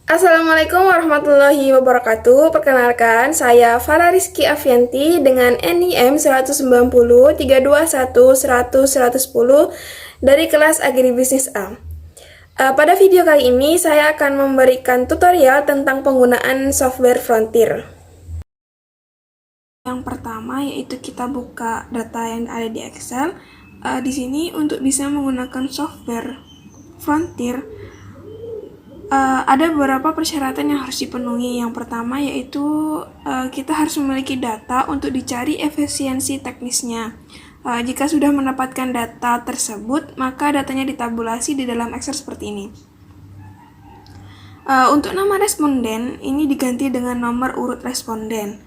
Assalamualaikum warahmatullahi wabarakatuh. Perkenalkan, saya Farah Rizky Avianti dengan NIM 190 321 100 110 dari kelas Agribisnis A. Pada video kali ini, saya akan memberikan tutorial tentang penggunaan software Frontier. Yang pertama yaitu kita buka data yang ada di Excel. Di sini untuk bisa menggunakan software Frontier, ada beberapa persyaratan yang harus dipenuhi. Yang pertama yaitu kita harus memiliki data untuk dicari efisiensi teknisnya. Jika sudah mendapatkan data tersebut, maka datanya ditabulasi di dalam Excel seperti ini. Untuk nama responden, ini diganti dengan nomor urut responden.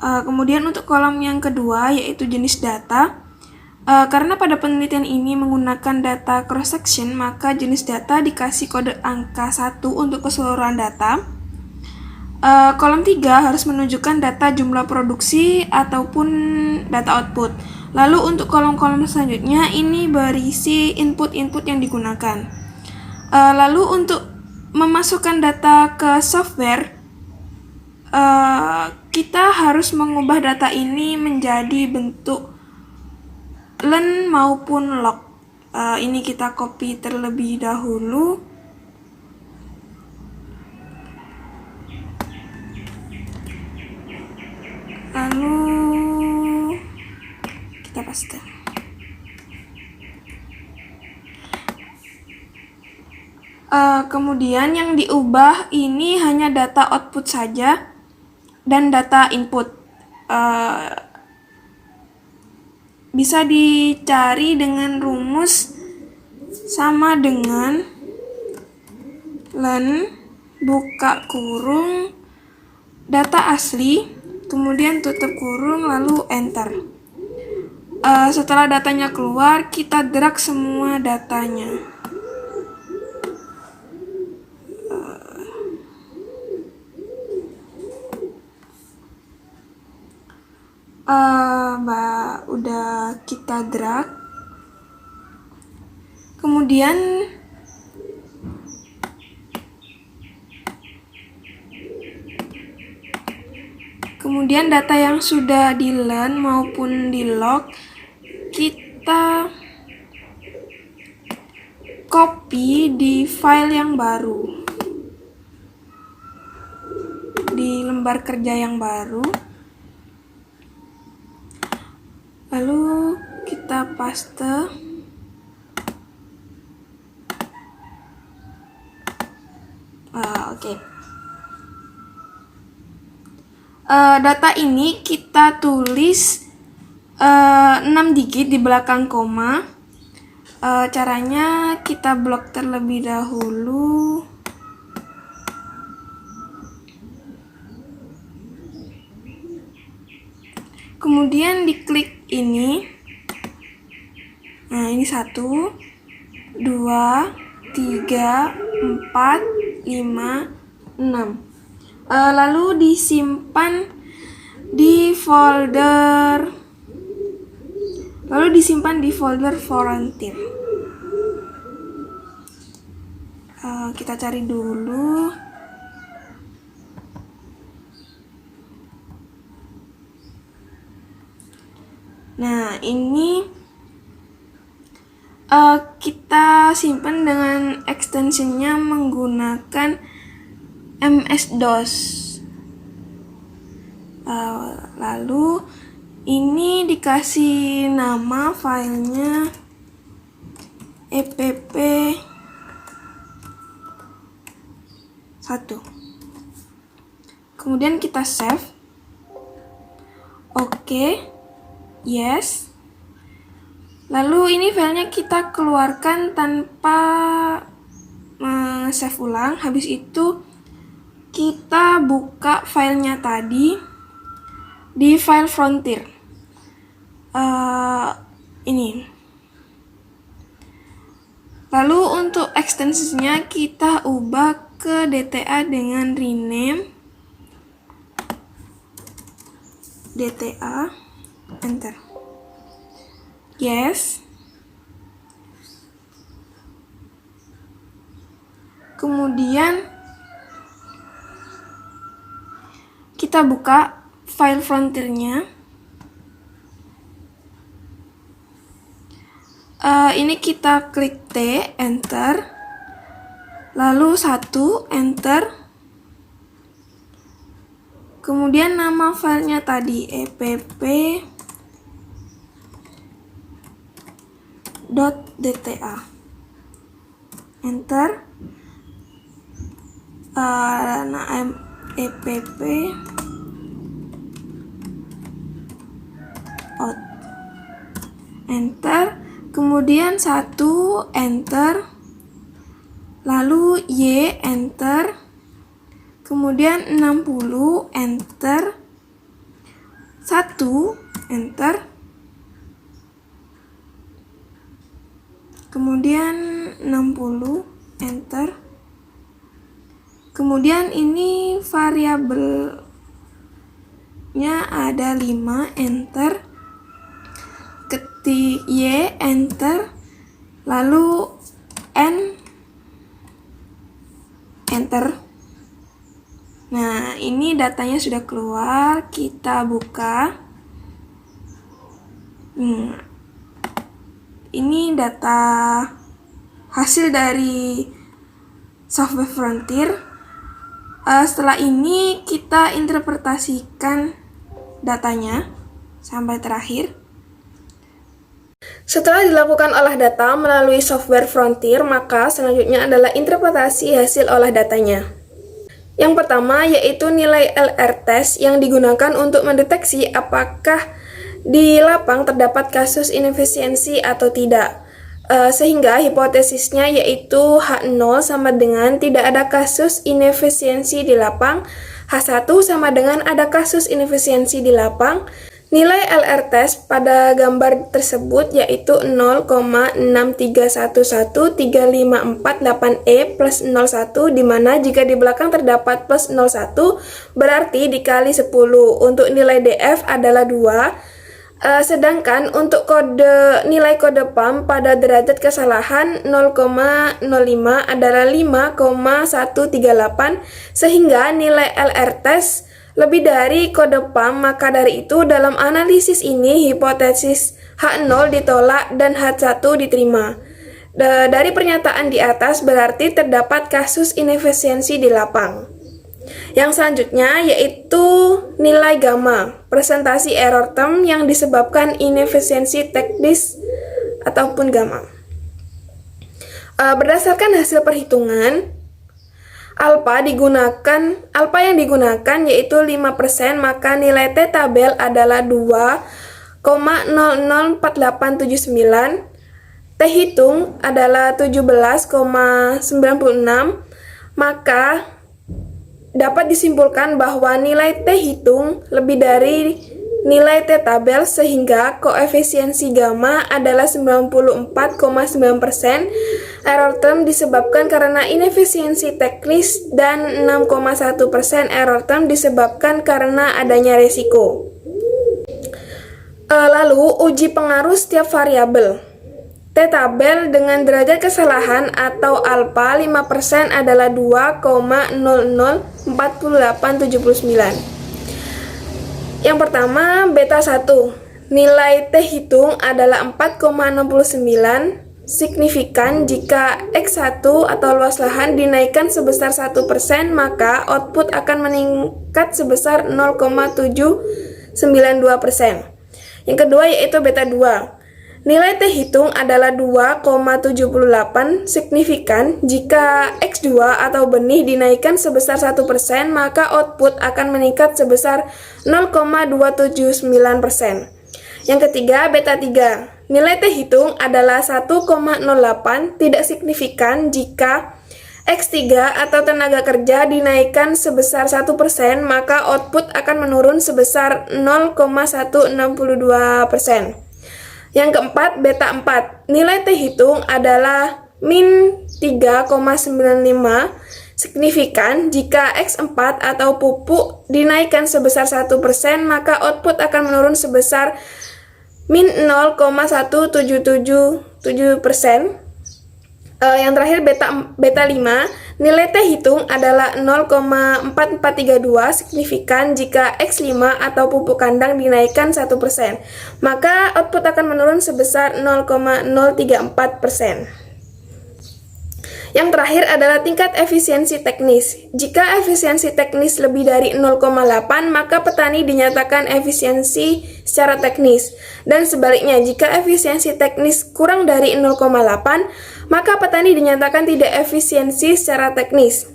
Kemudian untuk kolom yang kedua yaitu jenis data. Karena pada penelitian ini menggunakan data cross-section, maka jenis data dikasih kode angka 1 untuk keseluruhan data. Kolom 3 harus menunjukkan data jumlah produksi ataupun data output. Lalu untuk kolom-kolom selanjutnya ini berisi input-input yang digunakan. Lalu untuk memasukkan data ke software, kita harus mengubah data ini menjadi bentuk len maupun log. Ini kita copy terlebih dahulu. Lalu kita paste. Kemudian yang diubah ini hanya data output saja dan data input. Bisa dicari dengan rumus sama dengan len buka kurung data asli, kemudian tutup kurung, lalu enter. Setelah datanya keluar, kita drag semua datanya. Udah kita drag. Kemudian data yang sudah di len maupun di log kita copy di file yang baru, di lembar kerja yang baru. Lalu kita paste. Oke. Data ini kita tulis 6 digit di belakang koma. Caranya kita blok terlebih dahulu. Kemudian diklik ini. Nah, ini 1, 2, 3, 4, 5, 6. Lalu disimpan di folder Frontier. Kita cari dulu. Nah, ini kita simpan dengan extensionnya menggunakan MS-DOS. Lalu ini dikasih nama filenya epp1. Kemudian kita save. Oke. Yes. Lalu ini filenya kita keluarkan tanpa save ulang. Habis itu kita buka filenya tadi di file Frontier. Ini. Lalu untuk ekstensinya kita ubah ke DTA dengan rename DTA, enter. Yes. Kemudian kita buka file Frontier-nya. Ini kita klik T, enter, lalu 1, enter, kemudian nama filenya tadi epp.dta, enter, epp out, enter, kemudian 1, enter, lalu Y, enter, kemudian 60, enter, 1, enter, kemudian 60, enter, kemudian ini variabelnya ada 5, enter, ketik Y, enter, lalu N, enter. Nah, ini datanya sudah keluar, kita buka. Ini data hasil dari software Frontier. Setelah ini kita interpretasikan datanya sampai terakhir. Setelah dilakukan olah data melalui software Frontier, maka selanjutnya adalah interpretasi hasil olah datanya. Yang pertama yaitu nilai LR test yang digunakan untuk mendeteksi apakah di lapang terdapat kasus inefisiensi atau tidak. Sehingga hipotesisnya yaitu H0 sama dengan tidak ada kasus inefisiensi di lapang, H1 sama dengan ada kasus inefisiensi di lapang. Nilai LR test pada gambar tersebut yaitu 0,6311354,8E plus 01, di mana jika di belakang terdapat plus 01 berarti dikali 10. Untuk nilai DF adalah 2, sedangkan untuk nilai kode PAM pada derajat kesalahan 0,05 adalah 5,138, sehingga nilai LR test lebih dari kode PAM, maka dari itu dalam analisis ini hipotesis H0 ditolak dan H1 diterima. Dari pernyataan di atas berarti terdapat kasus inefisiensi di lapang. Yang selanjutnya yaitu nilai gamma, presentasi error term yang disebabkan inefisiensi teknis ataupun gamma. Berdasarkan hasil perhitungan, alpha yang digunakan yaitu 5%, maka nilai T tabel adalah 2,004879, T hitung adalah 17,96, maka dapat disimpulkan bahwa nilai T hitung lebih dari nilai T tabel, sehingga koefisiensi gamma adalah 94,9%. Error term disebabkan karena inefisiensi teknis dan 6,1% error term disebabkan karena adanya resiko. Lalu uji pengaruh setiap variabel. T tabel dengan derajat kesalahan atau alpha 5% adalah 2,004879. Yang pertama, beta 1. Nilai T hitung adalah 4,69, signifikan jika X1 atau luas lahan dinaikkan sebesar 1%, maka output akan meningkat sebesar 0,792%. Yang kedua yaitu beta 2. Nilai T hitung adalah 2,78, signifikan jika X2 atau benih dinaikkan sebesar 1%, maka output akan meningkat sebesar 0,279%. Yang ketiga, beta 3. Nilai T hitung adalah 1,08, tidak signifikan jika X3 atau tenaga kerja dinaikkan sebesar 1%, maka output akan menurun sebesar 0,162%. Yang keempat, beta 4. Nilai T hitung adalah min 3,95, signifikan jika X4 atau pupuk dinaikkan sebesar 1%, maka output akan menurun sebesar min 0,1777%. Yang terakhir beta 5, Nilai T hitung adalah 0,4432 signifikan jika X5 atau pupuk kandang dinaikkan 1%, maka output akan menurun sebesar 0,034%. Yang terakhir adalah tingkat efisiensi teknis. Jika efisiensi teknis lebih dari 0,8, maka petani dinyatakan efisiensi secara teknis. Dan sebaliknya, jika efisiensi teknis kurang dari 0,8, maka petani dinyatakan tidak efisiensi secara teknis.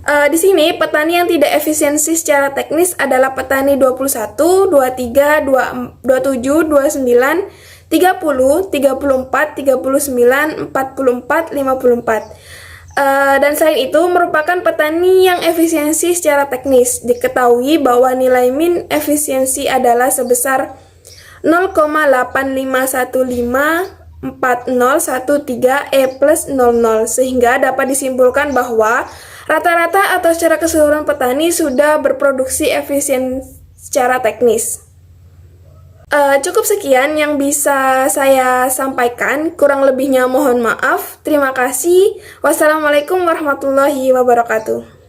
Di sini, petani yang tidak efisiensi secara teknis adalah petani 21, 23, 27, 29, 30, 34, 39, 44, 54. Dan selain itu merupakan petani yang efisiensi secara teknis. Diketahui bahwa nilai min efisiensi adalah sebesar 0,851540113 E plus 00, sehingga dapat disimpulkan bahwa rata-rata atau secara keseluruhan petani sudah berproduksi efisien secara teknis. Cukup sekian yang bisa saya sampaikan, kurang lebihnya mohon maaf. Terima kasih. Wassalamualaikum warahmatullahi wabarakatuh.